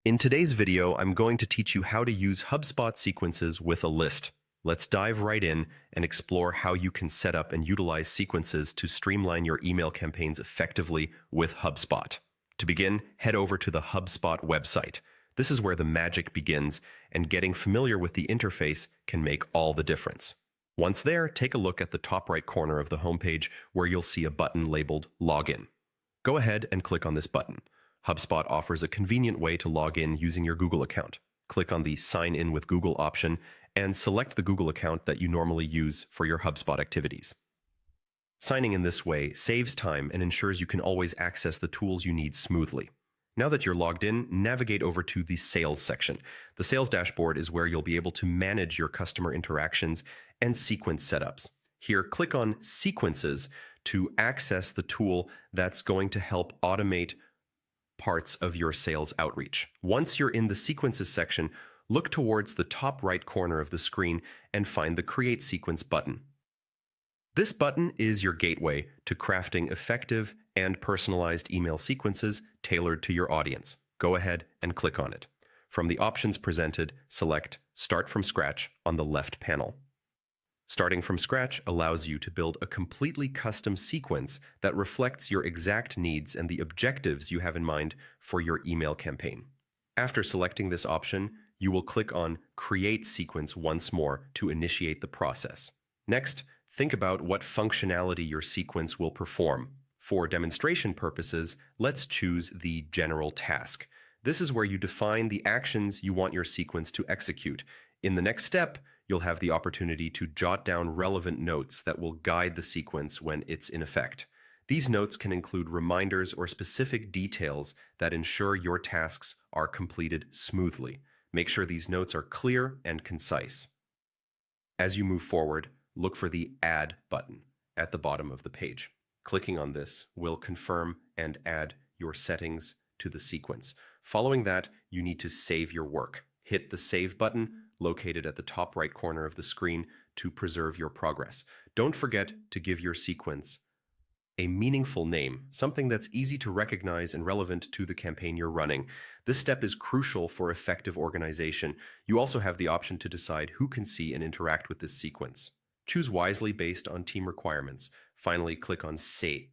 In today's video, I'm going to teach you how to use HubSpot sequences with a list. Let's dive right in and explore how you can set up and utilize sequences to streamline your email campaigns effectively with HubSpot. To begin, head over to the HubSpot website. This is where the magic begins, and getting familiar with the interface can make all the difference. Once there, take a look at the top right corner of the homepage where you'll see a button labeled Login. Go ahead and click on this button. HubSpot offers a convenient way to log in using your Google account. Click on the Sign in with Google option and select the Google account that you normally use for your HubSpot activities. Signing in this way saves time and ensures you can always access the tools you need smoothly. Now that you're logged in, navigate over to the Sales section. The Sales dashboard is where you'll be able to manage your customer interactions and sequence setups. Here, click on Sequences to access the tool that's going to help automate parts of your sales outreach. Once you're in the Sequences section, look towards the top right corner of the screen and find the Create Sequence button. This button is your gateway to crafting effective and personalized email sequences tailored to your audience. Go ahead and click on it. From the options presented, select Start from Scratch on the left panel. Starting from scratch allows you to build a completely custom sequence that reflects your exact needs and the objectives you have in mind for your email campaign. After selecting this option, you will click on Create Sequence once more to initiate the process. Next, think about what functionality your sequence will perform. For demonstration purposes, let's choose the General Task. This is where you define the actions you want your sequence to execute. In the next step, you'll have the opportunity to jot down relevant notes that will guide the sequence when it's in effect. These notes can include reminders or specific details that ensure your tasks are completed smoothly. Make sure these notes are clear and concise. As you move forward, look for the Add button at the bottom of the page. Clicking on this will confirm and add your settings to the sequence. Following that, you need to save your work. Hit the Save button located at the top right corner of the screen to preserve your progress. Don't forget to give your sequence a meaningful name, something that's easy to recognize and relevant to the campaign you're running. This step is crucial for effective organization. You also have the option to decide who can see and interact with this sequence. Choose wisely based on team requirements. Finally, click on Save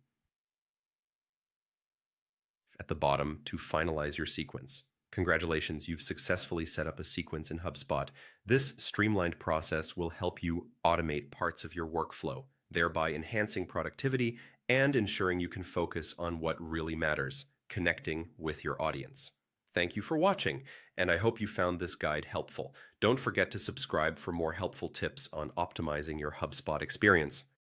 at the bottom to finalize your sequence. Congratulations, you've successfully set up a sequence in HubSpot. This streamlined process will help you automate parts of your workflow, thereby enhancing productivity and ensuring you can focus on what really matters, connecting with your audience. Thank you for watching, and I hope you found this guide helpful. Don't forget to subscribe for more helpful tips on optimizing your HubSpot experience.